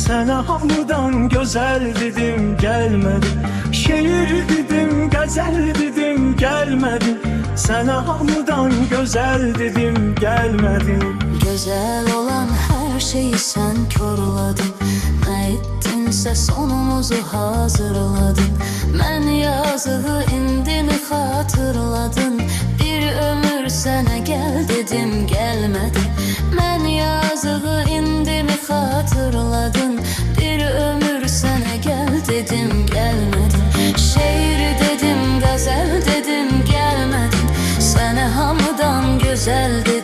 Sana hamıdan güzel dedim gelmedin. Şiir dedim, gazel dedim gelmedin. Sana hamıdan güzel dedim gelmedin. Güzel olan her şeyi sen körladın. Ne ettinse sonumuzu hazırladın. Ben yazığı indini hatırladın. Bir ömür sana gel dedim gelmedin. Ben yazığı indini hatırladın. Bir ömür sana gel dedim gelmedin. Şiir dedim, gazel dedim gelmedin. Sana hamıdan güzel dedim